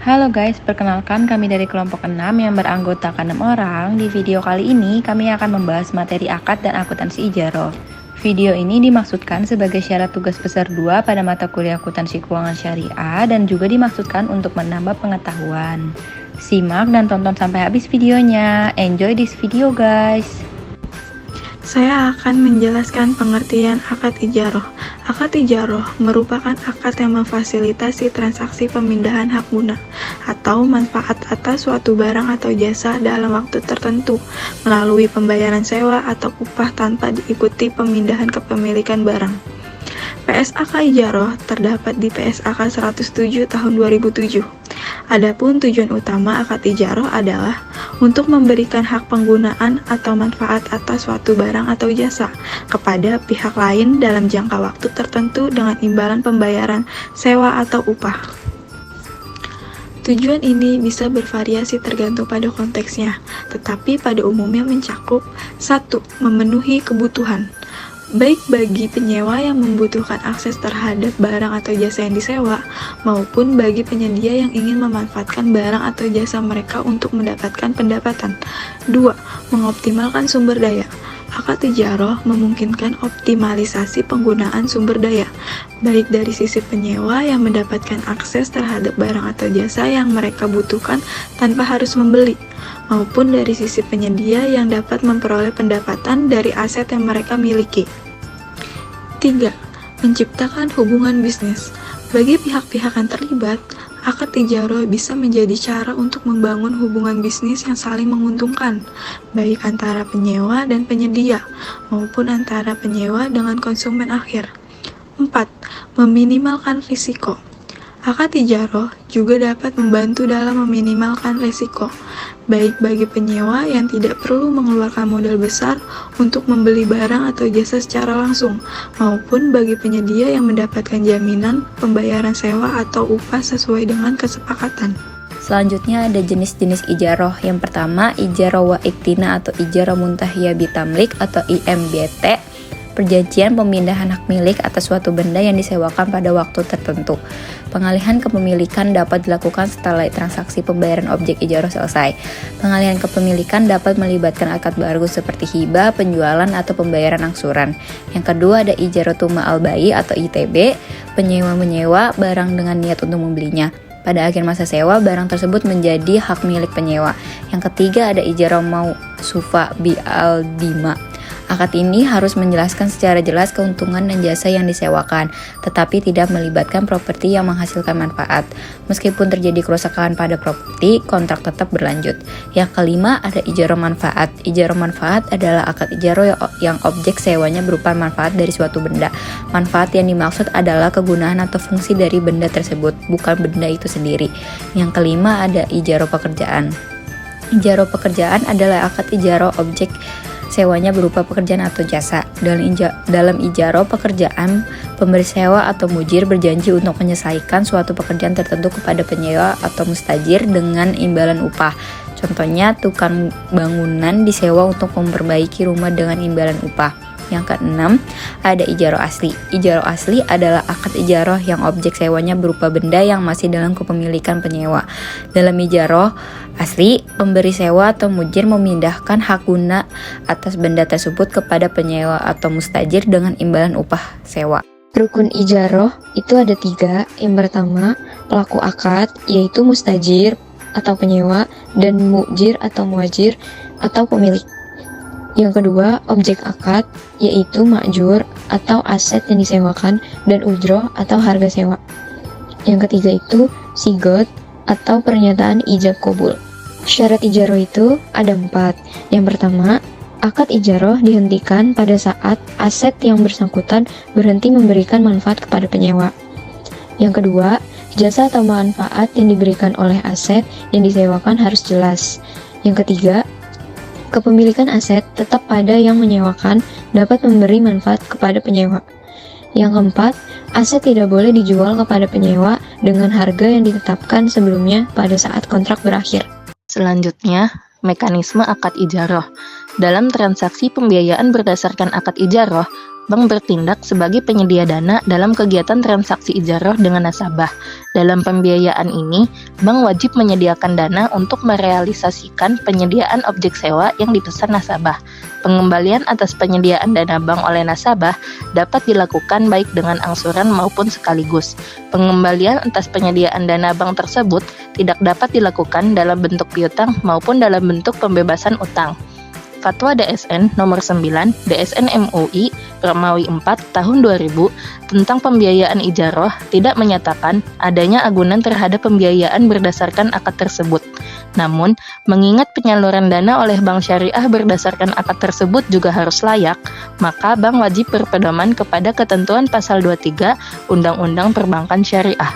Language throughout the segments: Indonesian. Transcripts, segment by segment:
Halo guys, perkenalkan kami dari kelompok 6 yang beranggotakan 6 orang. Di video kali ini kami akan membahas materi akad dan akuntansi ijaroh. Video ini dimaksudkan sebagai syarat tugas besar 2 pada mata kuliah akuntansi keuangan syariah dan juga dimaksudkan untuk menambah pengetahuan. Simak dan tonton sampai habis videonya. Enjoy this video guys. Saya akan menjelaskan pengertian akad ijaroh. Akad ijaroh merupakan akad yang memfasilitasi transaksi pemindahan hak guna atau manfaat atas suatu barang atau jasa dalam waktu tertentu melalui pembayaran sewa atau upah tanpa diikuti pemindahan kepemilikan barang. PSAK Ijaroh terdapat di PSAK 107 tahun 2007. Adapun tujuan utama akad ijaroh adalah untuk memberikan hak penggunaan atau manfaat atas suatu barang atau jasa kepada pihak lain dalam jangka waktu tertentu dengan imbalan pembayaran sewa atau upah. Tujuan ini bisa bervariasi tergantung pada konteksnya, tetapi pada umumnya mencakup 1. Memenuhi kebutuhan baik bagi penyewa yang membutuhkan akses terhadap barang atau jasa yang disewa, maupun bagi penyedia yang ingin memanfaatkan barang atau jasa mereka untuk mendapatkan pendapatan. 2. Mengoptimalkan sumber daya. Akad ijaroh memungkinkan optimalisasi penggunaan sumber daya, baik dari sisi penyewa yang mendapatkan akses terhadap barang atau jasa yang mereka butuhkan tanpa harus membeli, maupun dari sisi penyedia yang dapat memperoleh pendapatan dari aset yang mereka miliki. 3. Menciptakan hubungan bisnis. Bagi pihak-pihak yang terlibat, akad ijaroh bisa menjadi cara untuk membangun hubungan bisnis yang saling menguntungkan, baik antara penyewa dan penyedia, maupun antara penyewa dengan konsumen akhir. 4. Meminimalkan risiko. Akad ijaroh juga dapat membantu dalam meminimalkan risiko, baik bagi penyewa yang tidak perlu mengeluarkan modal besar untuk membeli barang atau jasa secara langsung, maupun bagi penyedia yang mendapatkan jaminan pembayaran sewa atau upah sesuai dengan kesepakatan. Selanjutnya ada jenis-jenis ijaroh. Yang pertama, ijaroh wa'iktina atau ijaroh muntahiyah bitamlik atau IMBT. Perjanjian pemindahan hak milik atas suatu benda yang disewakan pada waktu tertentu. Pengalihan kepemilikan dapat dilakukan setelah transaksi pembayaran objek ijaroh selesai. Pengalihan kepemilikan dapat melibatkan akad baru seperti hibah, penjualan, atau pembayaran angsuran. Yang kedua ada ijaroh tuma al-bai atau ITB, penyewa menyewa barang dengan niat untuk membelinya. Pada akhir masa sewa, barang tersebut menjadi hak milik penyewa. Yang ketiga ada ijaroh mausufa bi al-dima. Akad ini harus menjelaskan secara jelas keuntungan dan jasa yang disewakan, tetapi tidak melibatkan properti yang menghasilkan manfaat. Meskipun terjadi kerusakan pada properti, kontrak tetap berlanjut. Yang kelima ada ijaroh manfaat. Ijaroh manfaat adalah akad ijaroh yang objek sewanya berupa manfaat dari suatu benda. Manfaat yang dimaksud adalah kegunaan atau fungsi dari benda tersebut, bukan benda itu sendiri. Yang kelima ada ijaroh pekerjaan. Ijaroh pekerjaan adalah akad ijaroh objek sewanya berupa pekerjaan atau jasa. Dalam ijaroh pekerjaan, pemberi sewa atau mujir berjanji untuk menyelesaikan suatu pekerjaan tertentu kepada penyewa atau mustajir dengan imbalan upah. Contohnya, tukang bangunan disewa untuk memperbaiki rumah dengan imbalan upah. Yang keenam, ada ijaroh asli. Ijaroh asli adalah akad ijaroh yang objek sewanya berupa benda yang masih dalam kepemilikan penyewa. Dalam ijaroh asli, pemberi sewa atau mujir memindahkan hak guna atas benda tersebut kepada penyewa atau mustajir dengan imbalan upah sewa. Rukun ijaroh itu ada 3. Yang pertama, pelaku akad, yaitu mustajir atau penyewa, dan mujir atau muajir atau pemilik. Yang kedua, objek akad, yaitu ma'jur atau aset yang disewakan, dan ujroh atau harga sewa. Yang ketiga itu sigot atau pernyataan ijab qabul. Syarat ijaroh itu ada 4. Yang pertama, akad ijaroh dihentikan pada saat aset yang bersangkutan berhenti memberikan manfaat kepada penyewa. Yang kedua, jasa atau manfaat yang diberikan oleh aset yang disewakan harus jelas. Yang ketiga, kepemilikan aset tetap pada yang menyewakan dapat memberi manfaat kepada penyewa. Yang keempat, aset tidak boleh dijual kepada penyewa dengan harga yang ditetapkan sebelumnya pada saat kontrak berakhir. Selanjutnya, mekanisme akad ijaroh. dalam transaksi pembiayaan berdasarkan akad ijaroh, bank bertindak sebagai penyedia dana dalam kegiatan transaksi ijaroh dengan nasabah. Dalam pembiayaan ini, bank wajib menyediakan dana untuk merealisasikan penyediaan objek sewa yang dipesan nasabah. Pengembalian atas penyediaan dana bank oleh nasabah dapat dilakukan baik dengan angsuran maupun sekaligus. Pengembalian atas penyediaan dana bank tersebut tidak dapat dilakukan dalam bentuk piutang maupun dalam bentuk pembebasan utang. Fatwa DSN nomor 9 DSN MUI Romawi 4 tahun 2000 tentang pembiayaan ijaroh tidak menyatakan adanya agunan terhadap pembiayaan berdasarkan akad tersebut. Namun, mengingat penyaluran dana oleh bank syariah berdasarkan akad tersebut juga harus layak, maka bank wajib berpedoman kepada ketentuan pasal 23 Undang-Undang Perbankan Syariah.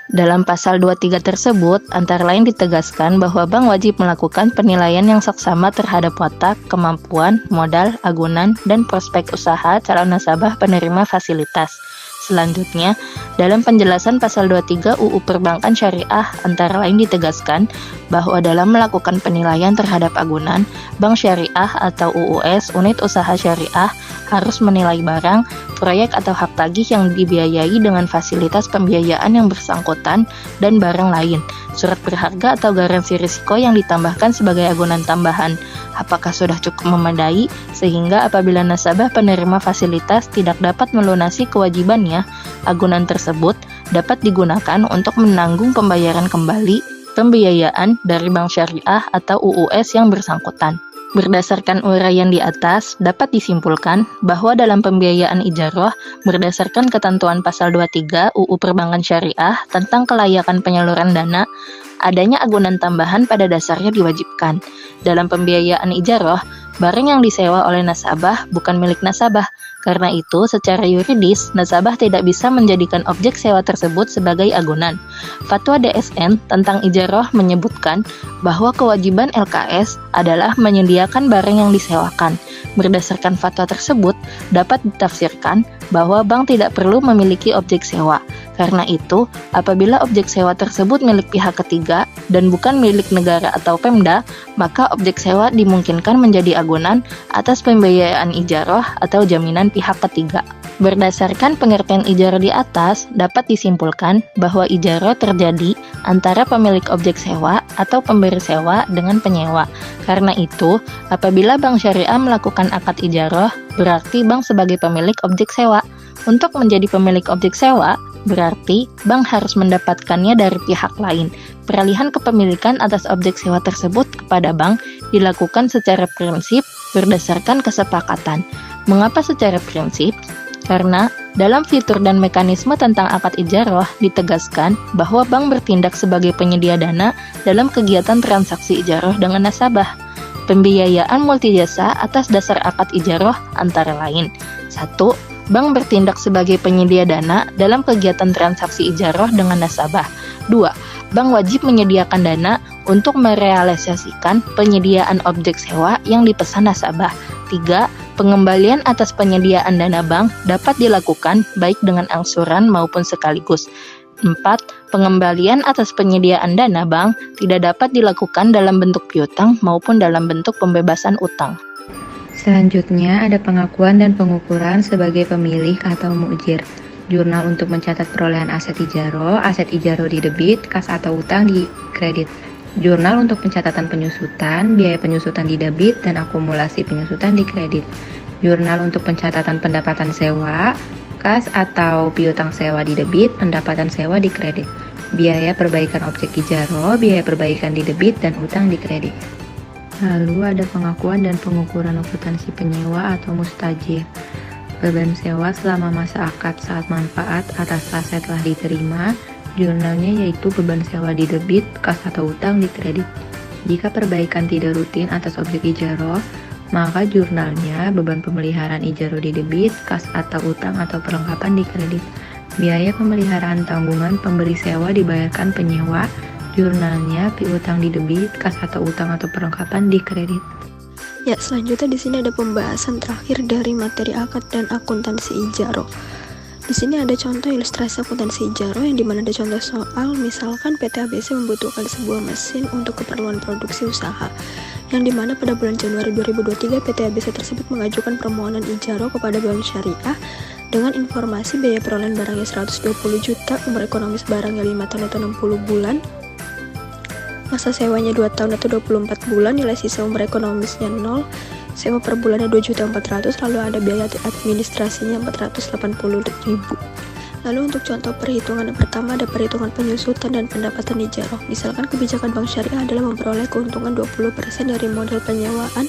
Dalam pasal 23 tersebut, antara lain ditegaskan bahwa bank wajib melakukan penilaian yang saksama terhadap watak, kemampuan, modal, agunan, dan prospek usaha calon nasabah penerima fasilitas. Selanjutnya, dalam penjelasan pasal 23 UU Perbankan Syariah antara lain ditegaskan bahwa dalam melakukan penilaian terhadap agunan, bank syariah atau UUS unit usaha syariah harus menilai barang, proyek atau hak tagih yang dibiayai dengan fasilitas pembiayaan yang bersangkutan dan barang lain, surat berharga atau garansi risiko yang ditambahkan sebagai agunan tambahan. Apakah sudah cukup memadai sehingga apabila nasabah penerima fasilitas tidak dapat melunasi kewajibannya, agunan tersebut dapat digunakan untuk menanggung pembayaran kembali pembiayaan dari bank syariah atau UUS yang bersangkutan. Berdasarkan uraian di atas, dapat disimpulkan bahwa dalam pembiayaan ijaroh, berdasarkan ketentuan pasal 23 UU Perbankan Syariah tentang kelayakan penyaluran dana, adanya agunan tambahan pada dasarnya diwajibkan. Dalam pembiayaan ijaroh, barang yang disewa oleh nasabah bukan milik nasabah. Karena itu, secara yuridis, nasabah tidak bisa menjadikan objek sewa tersebut sebagai agunan. Fatwa DSN tentang ijaroh menyebutkan bahwa kewajiban LKS adalah menyediakan barang yang disewakan. Berdasarkan fatwa tersebut, dapat ditafsirkan bahwa bank tidak perlu memiliki objek sewa. Karena itu, apabila objek sewa tersebut milik pihak ketiga dan bukan milik negara atau Pemda, maka objek sewa dimungkinkan menjadi agunan atas pembiayaan ijaroh atau jaminan pihak ketiga. Berdasarkan pengertian ijaroh di atas, dapat disimpulkan bahwa ijaroh terjadi antara pemilik objek sewa atau pemberi sewa dengan penyewa. Karena itu, apabila bank syariah melakukan akad ijaroh, berarti bank sebagai pemilik objek sewa. Untuk menjadi pemilik objek sewa, berarti bank harus mendapatkannya dari pihak lain. Peralihan kepemilikan atas objek sewa tersebut kepada bank dilakukan secara prinsip berdasarkan kesepakatan. Mengapa secara prinsip? Karena dalam fitur dan mekanisme tentang akad ijaroh ditegaskan bahwa bank bertindak sebagai penyedia dana dalam kegiatan transaksi ijaroh dengan nasabah. Pembiayaan multijasa atas dasar akad ijaroh antara lain: 1. Bank bertindak sebagai penyedia dana dalam kegiatan transaksi ijaroh dengan nasabah. 2. Bank wajib menyediakan dana untuk merealisasikan penyediaan objek sewa yang dipesan nasabah. 3. Pengembalian atas penyediaan dana bank dapat dilakukan baik dengan angsuran maupun sekaligus. 4. Pengembalian atas penyediaan dana bank tidak dapat dilakukan dalam bentuk piutang maupun dalam bentuk pembebasan utang. Selanjutnya ada pengakuan dan pengukuran sebagai pemilik atau mu'jir. Jurnal untuk mencatat perolehan aset ijaroh di debit, kas atau utang di kredit. Jurnal untuk pencatatan penyusutan, biaya penyusutan di debit, dan akumulasi penyusutan di kredit. Jurnal untuk pencatatan pendapatan sewa, kas atau piutang sewa di debit, pendapatan sewa di kredit. Biaya perbaikan objek ijaroh, biaya perbaikan di debit, dan utang di kredit. Lalu ada pengakuan dan pengukuran akuntansi penyewa atau mustajir. Beban sewa selama masa akad saat manfaat atas aset telah diterima. Jurnalnya yaitu beban sewa di debit, kas atau utang di kredit. Jika perbaikan tidak rutin atas objek ijaroh, maka jurnalnya beban pemeliharaan ijaroh di debit, kas atau utang atau perlengkapan di kredit. Biaya pemeliharaan tanggungan pemberi sewa dibayarkan penyewa. Jurnalnya piutang di debit, kas atau utang atau perlengkapan di kredit. Ya, selanjutnya di sini ada pembahasan terakhir dari materi akad dan akuntansi ijaroh. Di sini ada contoh ilustrasi akuntansi ijaroh yang dimana ada contoh soal, misalkan PT ABC membutuhkan sebuah mesin untuk keperluan produksi usaha. yang dimana pada bulan Januari 2023 PT ABC tersebut mengajukan permohonan ijaroh kepada Bank Syariah dengan informasi biaya perolehan barangnya 120 juta, umur ekonomis barangnya 5 tahun atau 60 bulan, masa sewanya 2 tahun atau 24 bulan, nilai sisa umur ekonomisnya 0, sewa per bulannya 2.400.000, lalu ada biaya administrasinya 480.000. Lalu untuk contoh perhitungan pertama ada perhitungan penyusutan dan pendapatan ijaroh. Misalkan kebijakan Bank Syariah adalah memperoleh keuntungan 20% dari modal penyewaan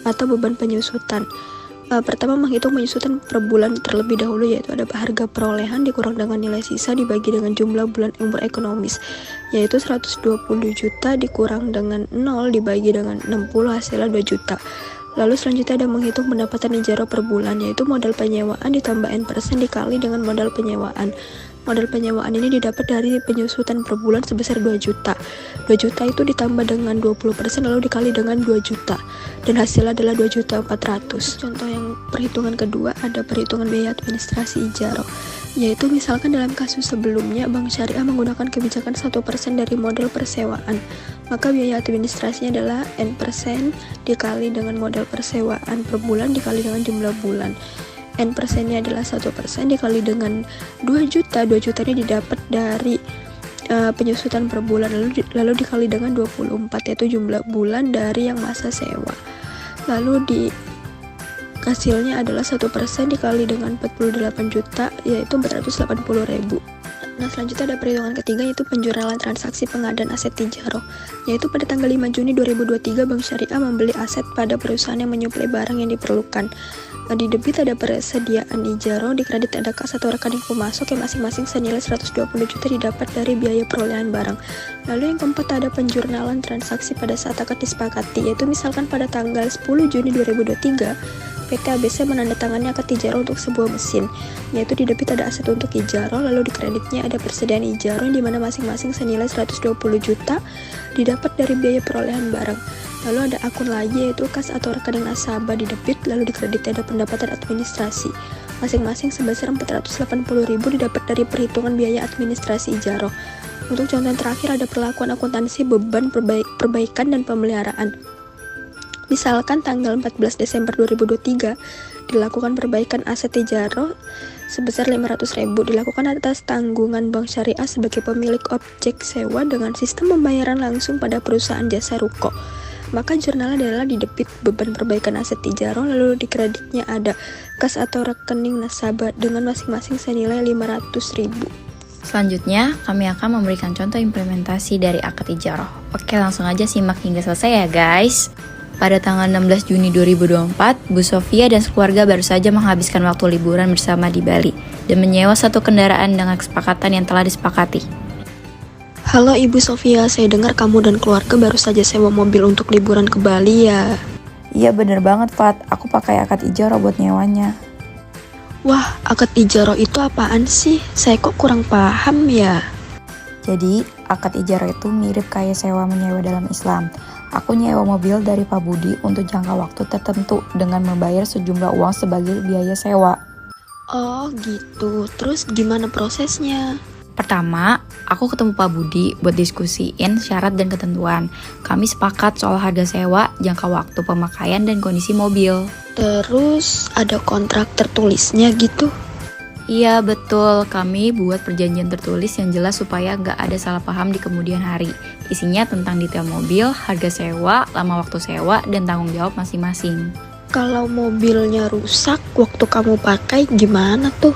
atau beban penyusutan. Pertama menghitung penyusutan per bulan terlebih dahulu, yaitu ada harga perolehan dikurang dengan nilai sisa dibagi dengan jumlah bulan umur ekonomis, yaitu 120 juta dikurang dengan 0 dibagi dengan 60 hasilnya 2 juta. Lalu selanjutnya ada menghitung pendapatan ijaroh per bulan, yaitu modal penyewaan ditambah N% dikali dengan modal penyewaan. Modal penyewaan ini didapat dari penyusutan per bulan sebesar 2 juta. 2 juta itu ditambah dengan 20% lalu dikali dengan 2 juta. Dan hasilnya adalah 2.400.000. Contoh yang perhitungan kedua ada perhitungan biaya administrasi ijaroh. Yaitu misalkan dalam kasus sebelumnya Bank Syariah menggunakan kebijakan 1% dari modal persewaan. Maka biaya administrasinya adalah N% dikali dengan modal persewaan per bulan dikali dengan jumlah bulan. N persennya adalah 1% dikali dengan 2 juta. 2 juta ini didapat dari penyusutan per bulan lalu dikali dengan 24, yaitu jumlah bulan dari yang masa sewa. Lalu hasilnya adalah 1% dikali dengan 48 juta, yaitu 480.000. Nah, selanjutnya ada perhitungan ketiga, yaitu penjurnalan transaksi pengadaan aset ijaroh, yaitu pada tanggal 5 Juni 2023 Bank Syariah membeli aset pada perusahaan yang menyuplai barang yang diperlukan. Di debit ada persediaan ijaroh, di kredit ada kas atau rekening pemasok yang masing-masing senilai 120 juta didapat dari biaya perolehan barang. Lalu yang keempat ada penjurnalan transaksi pada saat akad disepakati, yaitu misalkan pada tanggal 10 Juni 2023 PT ABC menandatangani akad ijaroh untuk sebuah mesin, yaitu di debit ada aset untuk ijaroh, lalu di kreditnya ada persediaan ijaroh di mana masing-masing senilai 120 juta didapat dari biaya perolehan barang. Lalu ada akun lagi yaitu kas atau rekening nasabah di debit, lalu di kredit ada pendapatan administrasi. Masing-masing sebesar 480.000 didapat dari perhitungan biaya administrasi ijaroh. Untuk contoh yang terakhir ada perlakuan akuntansi beban perbaikan dan pemeliharaan. Misalkan tanggal 14 Desember 2023 dilakukan perbaikan aset ijaroh sebesar 500.000 dilakukan atas tanggungan Bank Syariah sebagai pemilik objek sewa dengan sistem pembayaran langsung pada perusahaan jasa ruko. Maka jurnalnya adalah di debit beban perbaikan aset ijaroh, lalu di kreditnya ada kas atau rekening nasabah dengan masing-masing senilai 500.000. Selanjutnya, kami akan memberikan contoh implementasi dari akad ijaroh. Oke, langsung aja simak hingga selesai ya guys. Pada tanggal 16 Juni 2024, Bu Sofia dan sekeluarga baru saja menghabiskan waktu liburan bersama di Bali dan menyewa satu kendaraan dengan kesepakatan yang telah disepakati. Halo Ibu Sofia, saya dengar kamu dan keluarga baru saja sewa mobil untuk liburan ke Bali ya? Iya bener banget Fat, aku pakai akad ijaroh buat nyewanya. Wah, akad ijaroh itu apaan sih? Saya kok kurang paham ya? Jadi, akad ijaroh itu mirip kayak sewa menyewa dalam Islam. Aku nyewa mobil dari Pak Budi untuk jangka waktu tertentu dengan membayar sejumlah uang sebagai biaya sewa. Oh gitu, terus gimana prosesnya? Pertama, aku ketemu Pak Budi buat diskusiin syarat dan ketentuan. Kami sepakat soal harga sewa, jangka waktu pemakaian, dan kondisi mobil. Terus ada kontrak tertulisnya gitu? Iya betul, kami buat perjanjian tertulis yang jelas supaya nggak ada salah paham di kemudian hari. Isinya tentang detail mobil, harga sewa, lama waktu sewa, dan tanggung jawab masing-masing. Kalau mobilnya rusak waktu kamu pakai gimana tuh?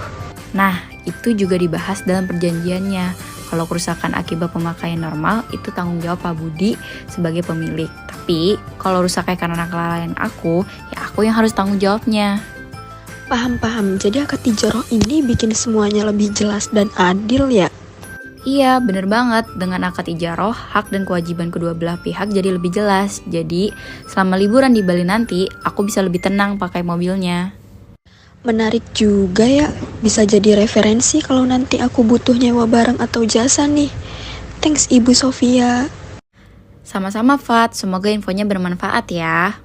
Nah, itu juga dibahas dalam perjanjiannya. Kalau kerusakan akibat pemakaian normal, itu tanggung jawab Pak Budi sebagai pemilik. Tapi, kalau rusaknya karena kelalaian aku, ya aku yang harus tanggung jawabnya. Paham-paham, jadi akad ijaroh ini bikin semuanya lebih jelas dan adil ya? Iya, bener banget. Dengan akad ijaroh, hak dan kewajiban kedua belah pihak jadi lebih jelas. Jadi, selama liburan di Bali nanti, aku bisa lebih tenang pakai mobilnya. Menarik juga ya, bisa jadi referensi kalau nanti aku butuh nyewa barang atau jasa nih. Thanks Ibu Sofia. Sama-sama Fat, semoga infonya bermanfaat ya.